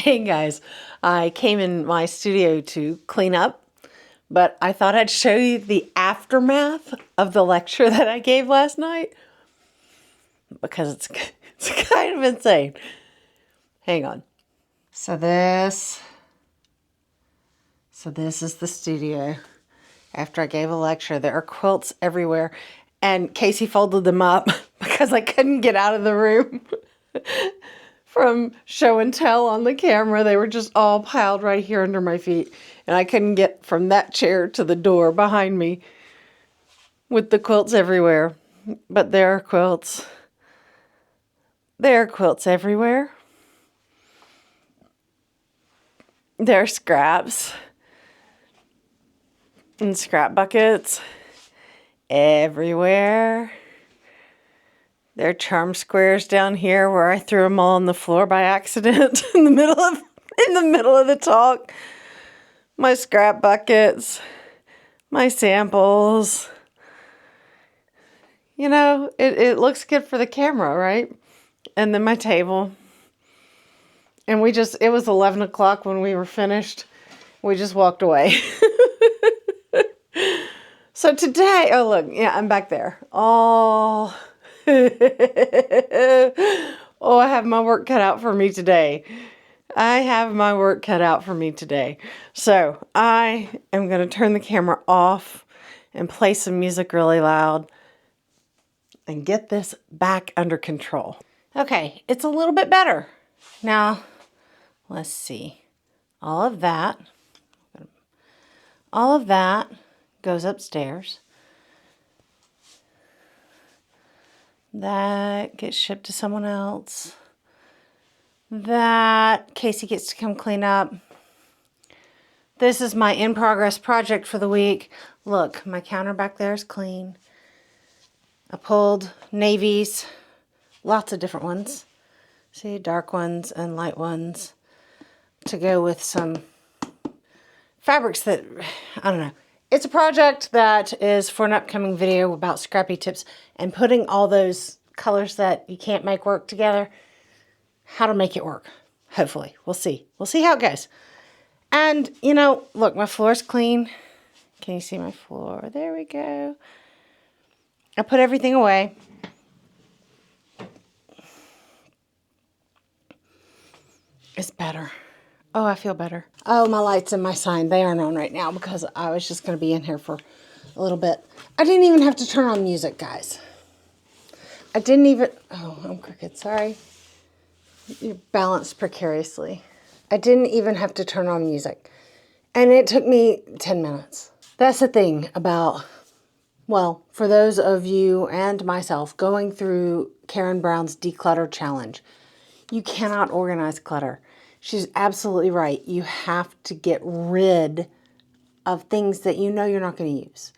Hey guys, I came in my studio to clean up, but I thought I'd show you the aftermath of the lecture that I gave last night because it's kind of insane. Hang on. So this is the studio. After I gave a lecture, there are quilts everywhere, and Casey folded them up because I couldn't get out of the room. From show and tell on the camera. They were just all piled right here under my feet. And I couldn't get from that chair to the door behind me with the quilts everywhere. But there are quilts. There are quilts everywhere. There are scraps and scrap buckets everywhere. There are charm squares down here where I threw them all on the floor by accident in the middle of the talk. My scrap buckets, my samples. You know, it looks good for the camera, right? And then my table. And it was 11 o'clock when we were finished. We just walked away. So today, oh look, yeah, I'm back there. Oh, oh, I have my work cut out for me today. I have my work cut out for me today. So I am going to turn the camera off and play some music really loud and get this back under control. Okay, it's a little bit better. Now, let's see. All of that goes upstairs. That gets shipped to someone else. That Casey gets to come clean up. This is my in-progress project for the week. Look, my counter back there is clean. I pulled navies, lots of different ones. See, dark ones and light ones to go with some fabrics that, I don't know. It's a project that is for an upcoming video about scrappy tips and putting all those colors that you can't make work together, how to make it work. Hopefully. We'll see. We'll see how it goes. And, you know, look, my floor's clean. Can you see my floor? There we go. I put everything away. It's better. Oh, I feel better. Oh, my lights and my sign, they aren't on right now because I was just going to be in here for a little bit. I didn't even have to turn on music, guys. I didn't even... Oh, I'm crooked. Sorry. You're balanced precariously. I didn't even have to turn on music. And it took me 10 minutes. That's the thing about... Well, for those of you and myself going through Karen Brown's Declutter Challenge, you cannot organize clutter. She's absolutely right. You have to get rid of things that you know you're not going to use.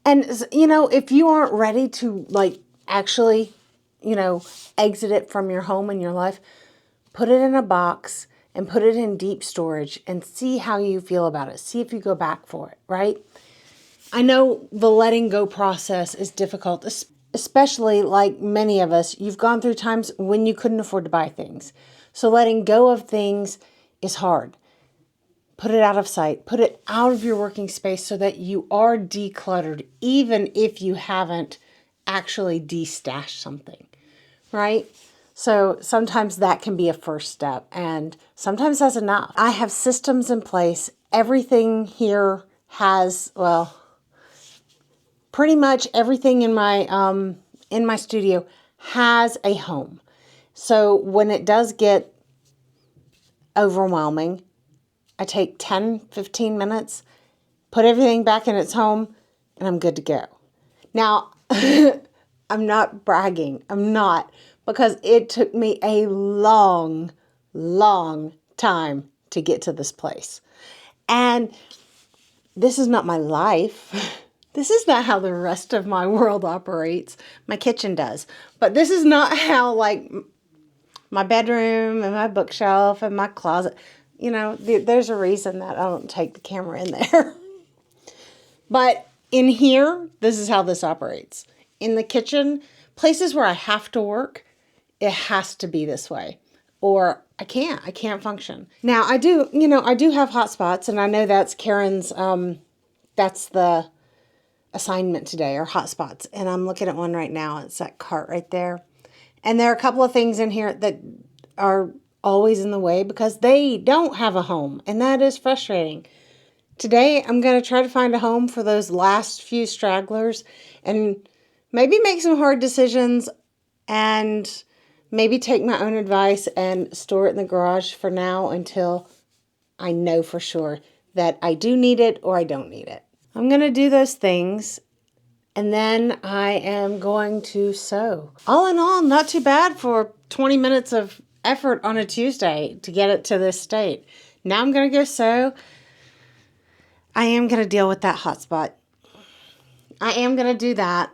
And, you know, if you aren't ready to, like, actually, you know, exit it from your home and your life, put it in a box and put it in deep storage and see how you feel about it. See if you go back for it, right? I know the letting go process is difficult, especially like many of us. You've gone through times when you couldn't afford to buy things. So letting go of things is hard. Put it out of sight. Put it out of your working space so that you are decluttered, even if you haven't actually de-stashed something, right? So sometimes that can be a first step, and sometimes that's enough. I have systems in place. Everything here has, well, pretty much everything in my studio has a home. So when it does get overwhelming, I take 10, 15 minutes, put everything back in its home, and I'm good to go. Now, I'm not bragging. I'm not, because it took me a long, long time to get to this place. And this is not my life. This is not how the rest of my world operates. My kitchen does. But this is not how, like, my bedroom and my bookshelf and my closet, you know, there's a reason that I don't take the camera in there. But in here, this is how this operates. In the kitchen, places where I have to work, it has to be this way. Or I can't function. Now I do, I do have hot spots, and I know that's Karen's, that's the assignment today, or hot spots. And I'm looking at one right now. It's that cart right there. And there are a couple of things in here that are always in the way because they don't have a home. And that is frustrating. Today, I'm going to try to find a home for those last few stragglers and maybe make some hard decisions and maybe take my own advice and store it in the garage for now until I know for sure that I do need it or I don't need it. I'm going to do those things, and then I am going to sew. All in all, not too bad for 20 minutes of effort on a Tuesday to get it to this state. Now I'm going to go sew. I am going to deal with that hot spot. I am going to do that.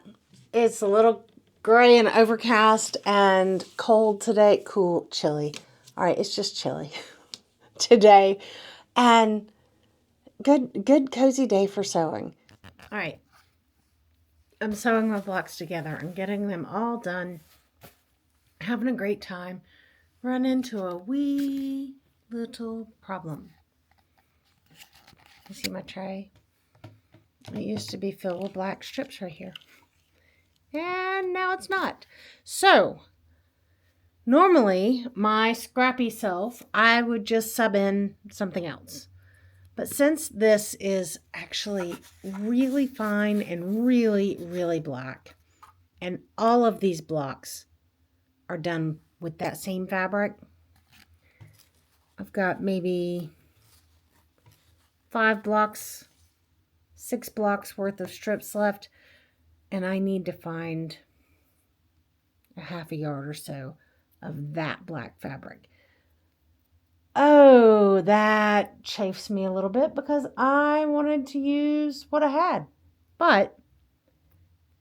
It's a little gray and overcast and cold today. Cool, chilly. All right, it's just chilly today. And good cozy day for sewing. All right. I'm sewing my blocks together and getting them all done. Having a great time. Run into a wee little problem. You see my tray? It used to be filled with black strips right here. And now it's not. So, normally, my scrappy self, I would just sub in something else. But since this is actually really fine and really, really black, and all of these blocks are done with that same fabric, I've got maybe 5 blocks, 6 blocks worth of strips left, and I need to find a half a yard or so of that black fabric. Oh, that chafes me a little bit because I wanted to use what I had. But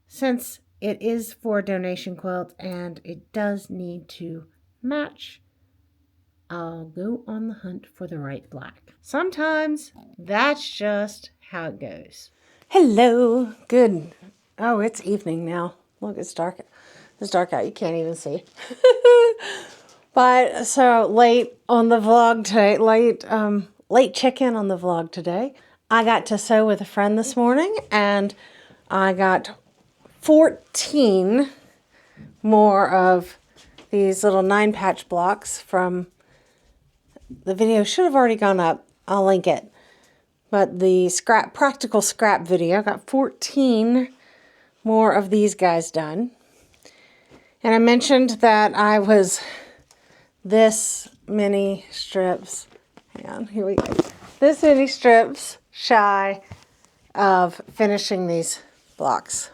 since it is for a donation quilt and it does need to match, I'll go on the hunt for the right black. Sometimes that's just how it goes. Hello. Good. Oh, it's evening now. Look, it's dark. It's dark out. You can't even see. But so late on the vlog today, late check-in on the vlog today. I got to sew with a friend this morning, and I got 14 more of these little 9-patch blocks from the video. Should have already gone up. I'll link it. But the practical scrap video, I got 14 more of these guys done. And I mentioned that I was this many strips, hang on, here we go. This many strips shy of finishing these blocks.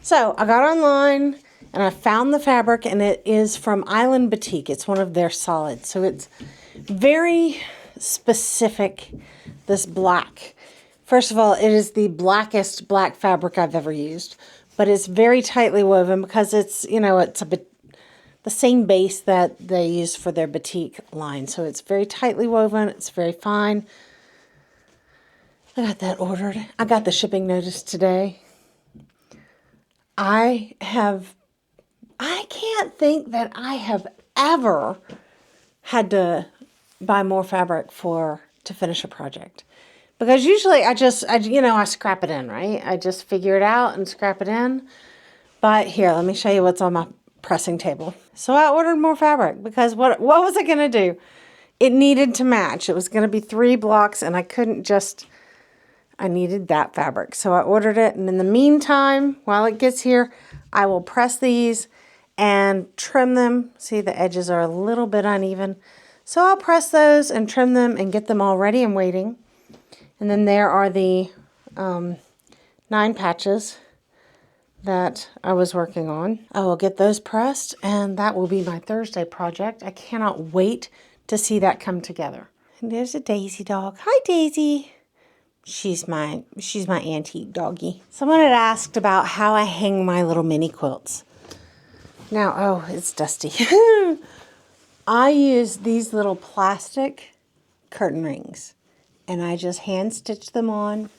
So I got online and I found the fabric, and it is from Island Batik. It's one of their solids. So it's very specific, this black. First of all, it is the blackest black fabric I've ever used, but it's very tightly woven because it's, it's the same base that they use for their batik line. So it's very tightly woven. It's very fine. I got that ordered. I got the shipping notice today. I can't think that I have ever had to buy more fabric to finish a project. Because usually I scrap it in, right? I just figure it out and scrap it in. But here, let me show you what's on my pressing table. So I ordered more fabric because what was I going to do? It needed to match. It was going to be 3 blocks, and I needed that fabric. So I ordered it, and in the meantime, while it gets here, I will press these and trim them. See, the edges are a little bit uneven. So I'll press those and trim them and get them all ready and waiting. And then there are the 9 patches that I was working on. I will get those pressed, and that will be my Thursday project. I cannot wait to see that come together. And there's a Daisy dog. Hi, Daisy. She's my antique doggie. Someone had asked about how I hang my little mini quilts. Now, oh, it's dusty. I use these little plastic curtain rings, and I just hand stitch them on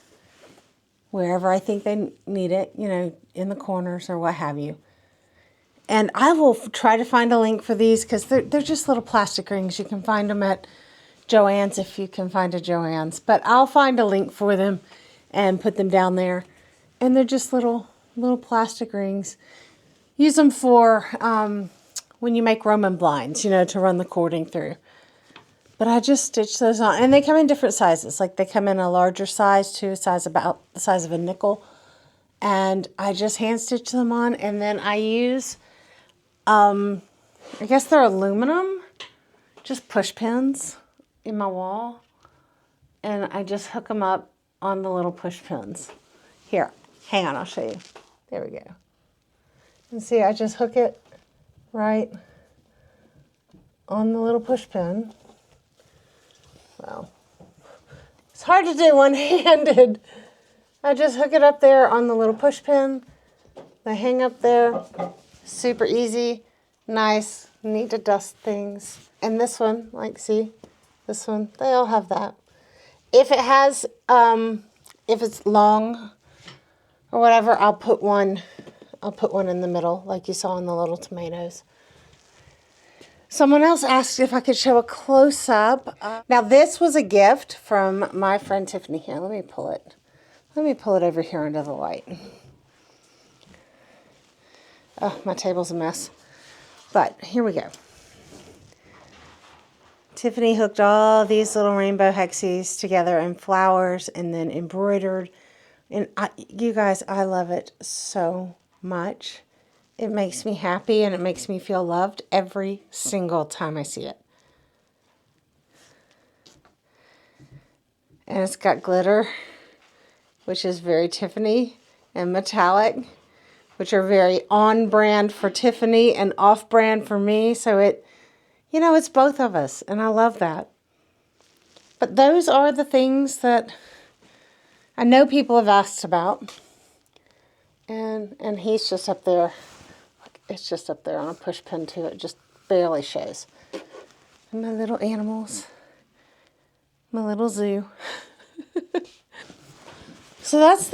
wherever I think they need it, in the corners or what have you. And I will try to find a link for these because they're just little plastic rings. You can find them at Joann's if you can find a Joann's. But I'll find a link for them and put them down there. And they're just little plastic rings. Use them for when you make Roman blinds, you know, to run the cording through. But I just stitch those on. And they come in different sizes. Like they come in a larger size too, about the size of a nickel. And I just hand stitch them on. And then I use, I guess they're aluminum, just push pins in my wall. And I just hook them up on the little push pins. Here, hang on, I'll show you. There we go. And see, I just hook it right on the little push pin. Well, it's hard to do one-handed. I just hook it up there on the little push pin. They hang up there. Super easy, nice, neat to dust things. And this one, like see, this one, they all have that. If it has, if it's long or whatever, I'll put one in the middle, like you saw in the little tomatoes. Someone else asked if I could show a close-up. Now, this was a gift from my friend Tiffany. Here, let me pull it. Let me pull it over here under the light. Oh, my table's a mess. But here we go. Tiffany hooked all these little rainbow hexies together in flowers and then embroidered. And you guys, I love it so much. It makes me happy and it makes me feel loved every single time I see it. And it's got glitter, which is very Tiffany, and metallic, which are very on brand for Tiffany and off brand for me. So it, you know, it's both of us, and I love that. But those are the things that I know people have asked about. And he's just up there. It's just up there on a push pin too. It just barely shows. And my little animals. My little zoo. So that's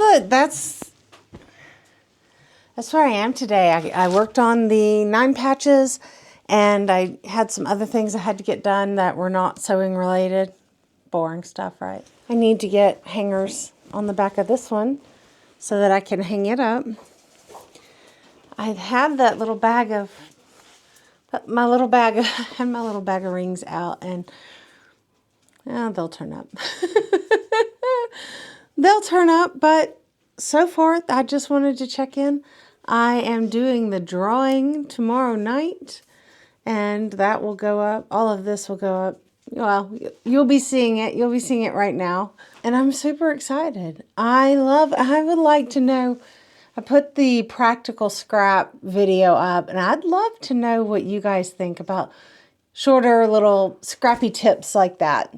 where I am today. I worked on the 9 patches, and I had some other things I had to get done that were not sewing related. Boring stuff, right? I need to get hangers on the back of this one so that I can hang it up. I had that little bag of, I had my little bag of rings out, and they'll turn up. They'll turn up, but so far, I just wanted to check in. I am doing the drawing tomorrow night, and that will go up. All of this will go up. Well, you'll be seeing it. You'll be seeing it right now. And I'm super excited. I would like to know, I put the practical scrap video up, and I'd love to know what you guys think about shorter little scrappy tips like that.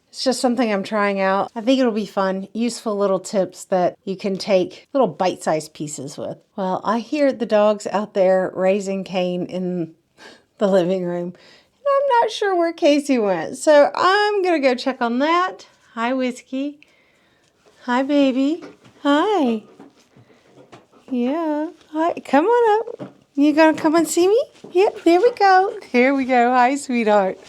It's just something I'm trying out. I think it'll be fun, useful little tips that you can take little bite-sized pieces with. Well, I hear the dogs out there raising Cain in the living room. And I'm not sure where Casey went, so I'm going to go check on that. Hi, Whiskey. Hi, baby. Hi. Yeah. Hi. Come on up. You gonna come and see me? Yep, there we go. Here we go. Hi, sweetheart.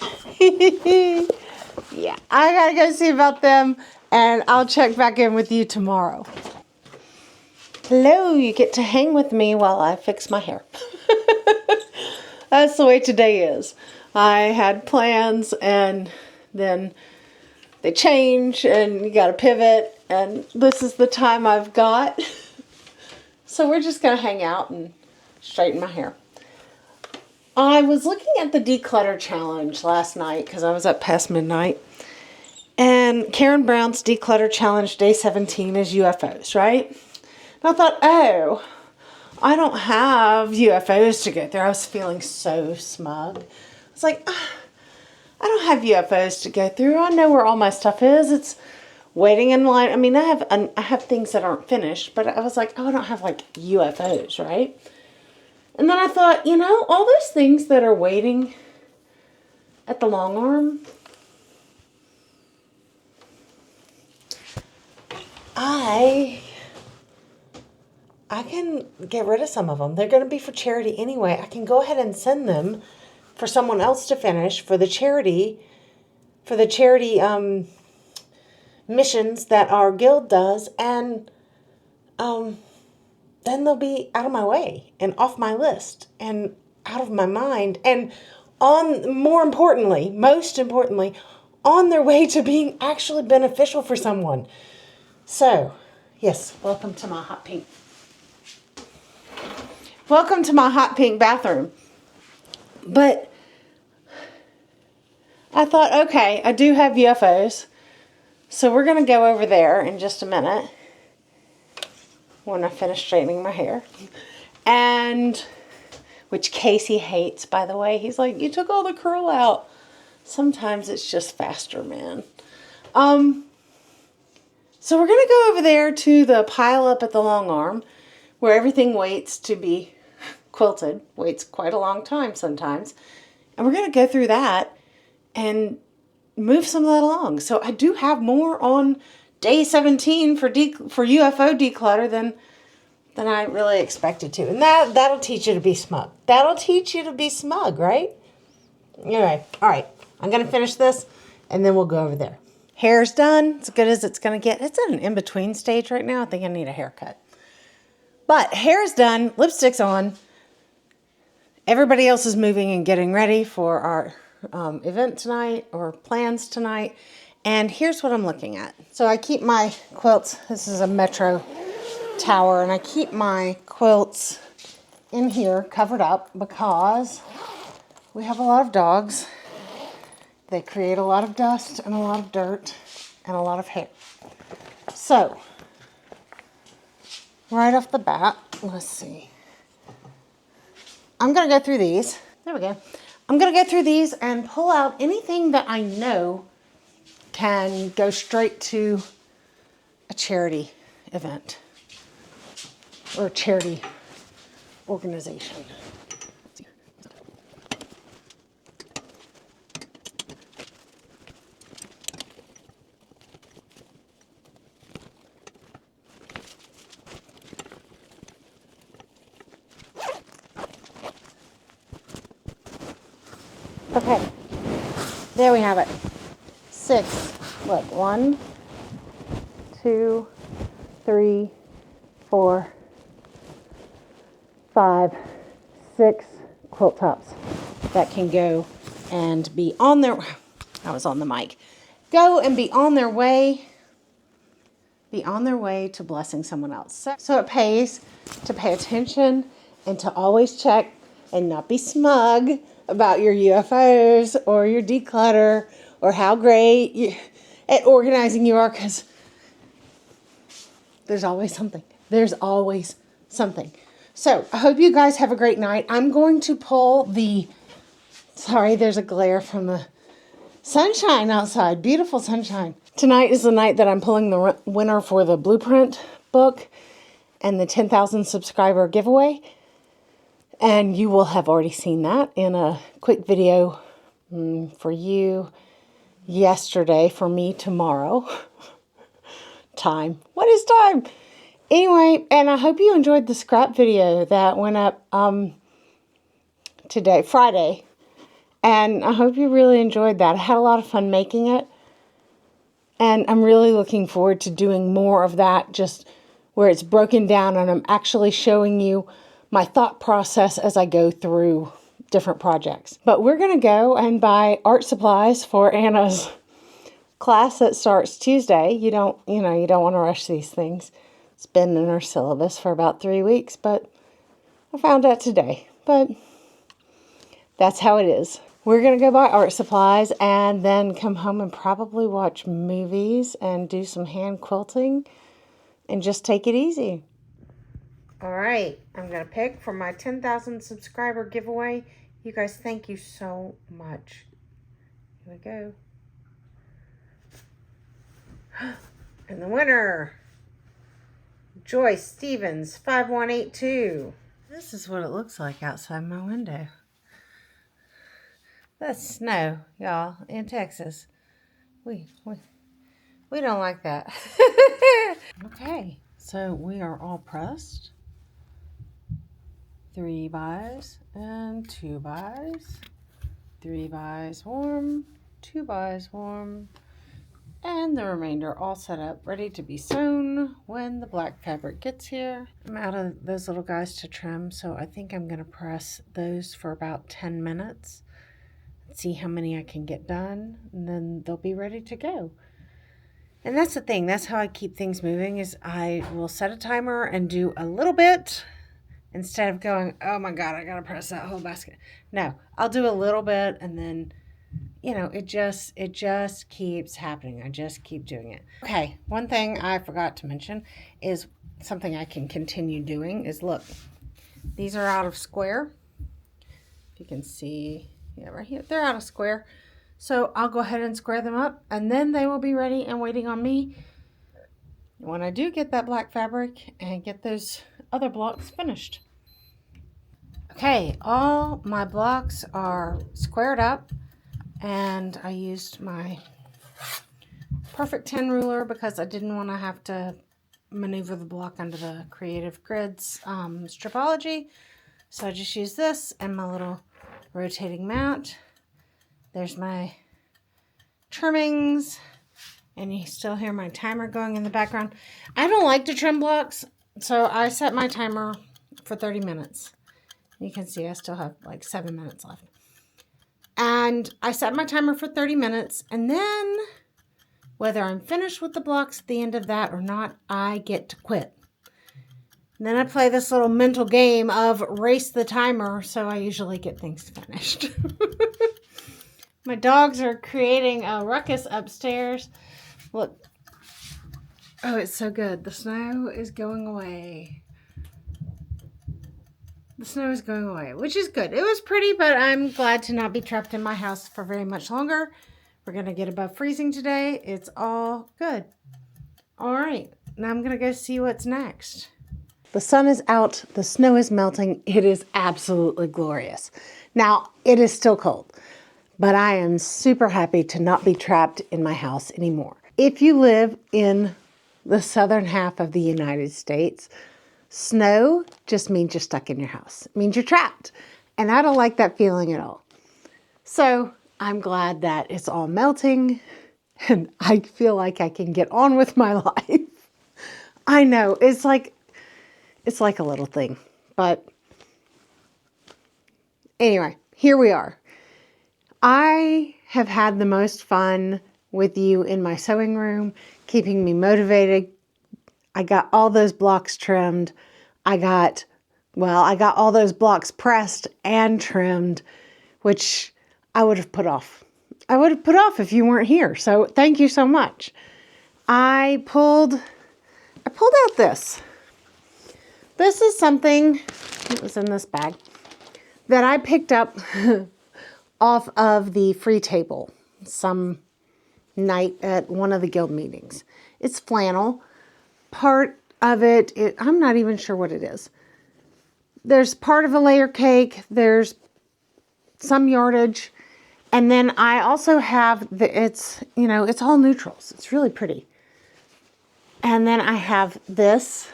Yeah, I gotta go see about them, and I'll check back in with you tomorrow. Hello, you get to hang with me while I fix my hair. That's the way today is. I had plans, and then they change, and you gotta pivot, and this is the time I've got. So we're just going to hang out and straighten my hair. I was looking at the Declutter challenge last night because I was up past midnight. And Karen Brown's Declutter challenge day 17 is UFOs, right? And I thought, oh, I don't have UFOs to go through. I was feeling so smug. I was like, I don't have UFOs to go through. I know where all my stuff is. It's waiting in line. I mean, I have things that aren't finished, but I was like, oh, I don't have like UFOs, right? And then I thought, you know, all those things that are waiting at the long arm, I I can get rid of some of them. They're going to be for charity anyway. I can go ahead and send them for someone else to finish for the charity missions that our guild does, and then they'll be out of my way and off my list and out of my mind, and most importantly, on their way to being actually beneficial for someone. So, yes, welcome to my hot pink. Welcome to my hot pink bathroom. But I thought, okay, I do have UFOs. So we're going to go over there in just a minute when I finish straightening my hair. And, which Casey hates, by the way. He's like, you took all the curl out. Sometimes it's just faster, man. So we're going to go over there to the pile up at the long arm where everything waits to be quilted. Waits quite a long time sometimes. And we're going to go through that and move some of that along. So I do have more on day 17 for UFO declutter than I really expected to. And that'll teach you to be smug. That'll teach you to be smug, right? Anyway, all right. I'm going to finish this and then we'll go over there. Hair's done. As good as it's going to get. It's at an in-between stage right now. I think I need a haircut. But hair's done. Lipstick's on. Everybody else is moving and getting ready for our event tonight or plans tonight. And here's what I'm looking at. So I keep my quilts. This is a Metro tower. And I keep my quilts in here covered up because we have a lot of dogs. They create a lot of dust and a lot of dirt and a lot of hair. So, right off the bat, let's see. I'm going to go through these. There we go. I'm going to go through these and pull out anything that I know can go straight to a charity event or a charity organization. Okay, there we have it. 6. Look, 1, 2, 3, 4, 5, 6 quilt tops that can go and be on their. I was on the mic. Go and be on their way. Be on their way to blessing someone else. So it pays to pay attention and to always check and not be smug about your UFOs or your declutter or how great at organizing you are, because there's always something. There's always something. So I hope you guys have a great night. I'm going to pull the, sorry, there's a glare from the sunshine outside. Beautiful sunshine. Tonight is the night that I'm pulling the winner for the Blueprint book and the 10,000 subscriber giveaway. And you will have already seen that in a quick video for you yesterday, for me tomorrow. Time. What is time? Anyway, and I hope you enjoyed the scrap video that went up today, Friday. And I hope you really enjoyed that. I had a lot of fun making it. And I'm really looking forward to doing more of that, just where it's broken down and I'm actually showing you my thought process as I go through different projects. But we're going to go and buy art supplies for Anna's class that starts Tuesday. You don't want to rush these things. It's been in our syllabus for about 3 weeks, but I found out today. But that's how it is. We're going to go buy art supplies and then come home and probably watch movies and do some hand quilting and just take it easy. All right, I'm going to pick for my 10,000 subscriber giveaway. You guys, thank you so much. Here we go. And the winner, Joyce Stevens, 5182. This is what it looks like outside my window. That's snow, y'all, in Texas. We don't like that. Okay, so we are all pressed. 3 buys and 2 buys, 3 buys warm, 2 buys warm, and the remainder all set up, ready to be sewn when the black fabric gets here. I'm out of those little guys to trim, so I think I'm gonna press those for about 10 minutes. See how many I can get done, and then they'll be ready to go. And that's the thing, that's how I keep things moving, is I will set a timer and do a little bit instead of going, oh my God, I gotta press that whole basket. No, I'll do a little bit, and then, you know, it just keeps happening. I just keep doing it. Okay, one thing I forgot to mention is something I can continue doing is, look, these are out of square. If you can see, yeah, right here, they're out of square. So I'll go ahead and square them up, and then they will be ready and waiting on me when I do get that black fabric and get those other blocks finished. Okay, all my blocks are squared up, and I used my Perfect 10 ruler because I didn't want to have to maneuver the block under the Creative Grids stripology. So I just used this and my little rotating mat. There's my trimmings, and you still hear my timer going in the background. I don't like to trim blocks, so I set my timer for 30 minutes. You can see I still have like 7 minutes left. And I set my timer for 30 minutes, and then whether I'm finished with the blocks at the end of that or not, I get to quit. And then I play this little mental game of race the timer, so I usually get things finished. My dogs are creating a ruckus upstairs. Look. Oh, it's so good. The snow is going away. The snow is going away, which is good. It was pretty, but I'm glad to not be trapped in my house for very much longer. We're going to get above freezing today. It's all good. All right. Now I'm going to go see what's next. The sun is out. The snow is melting. It is absolutely glorious. Now, it is still cold, but I am super happy to not be trapped in my house anymore. If you live in the southern half of the United States, snow just means you're stuck in your house. It means you're trapped. And I don't like that feeling at all. So I'm glad that it's all melting and I feel like I can get on with my life. I know, it's like a little thing, but anyway, here we are. I have had the most fun with you in my sewing room, keeping me motivated. I got all those blocks trimmed. I got all those blocks pressed and trimmed, which I would have put off. I would have put off if you weren't here. So thank you so much. I pulled out this. This is something that was in this bag that I picked up off of the free table some night at one of the guild meetings. It's flannel. Part of it, I'm not even sure what it is. There's part of a layer cake. There's some yardage. And then I also have it's all neutrals. It's really pretty. And then I have this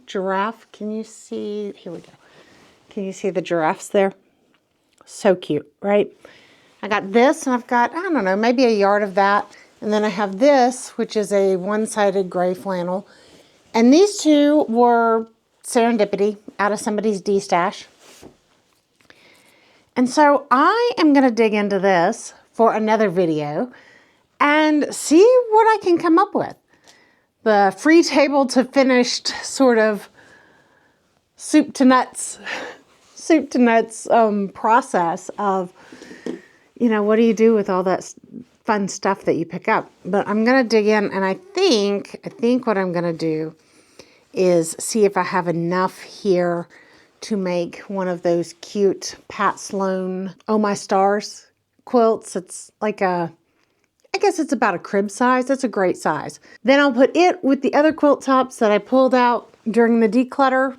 giraffe. Can you see? Here we go. Can you see the giraffes there? So cute, right? I got this, and I've got, I don't know, maybe a yard of that. And then I have this, which is a one-sided gray flannel. And these two were serendipity out of somebody's D-stash. And so I am going to dig into this for another video and see what I can come up with. The free table to finished sort of soup to nuts process of, what do you do with all that fun stuff that you pick up? But I'm going to dig in, and I think what I'm going to do is see if I have enough here to make one of those cute Pat Sloan Oh My Stars quilts. It's like I guess it's about a crib size. That's a great size. Then I'll put it with the other quilt tops that I pulled out during the declutter,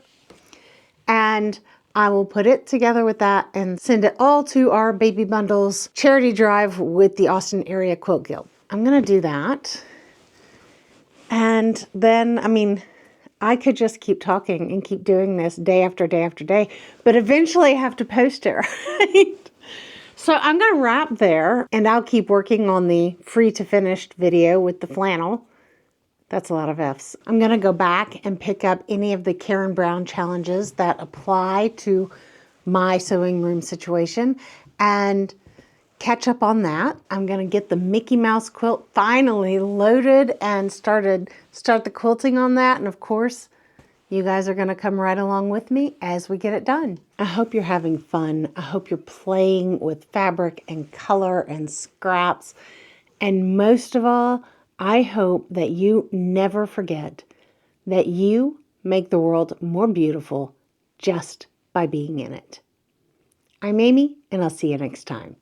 and I will put it together with that and send it all to our Baby Bundles charity drive with the Austin Area Quilt Guild. I'm going to do that. And then, I could just keep talking and keep doing this day after day after day, but eventually I have to post it, right? So I'm going to wrap there, and I'll keep working on the free to finished video with the flannel. That's a lot of F's. I'm going to go back and pick up any of the Karen Brown challenges that apply to my sewing room situation and catch up on that. I'm going to get the Mickey Mouse quilt finally loaded and start the quilting on that. And of course, you guys are going to come right along with me as we get it done. I hope you're having fun. I hope you're playing with fabric and color and scraps. And most of all, I hope that you never forget that you make the world more beautiful just by being in it. I'm Amy, and I'll see you next time.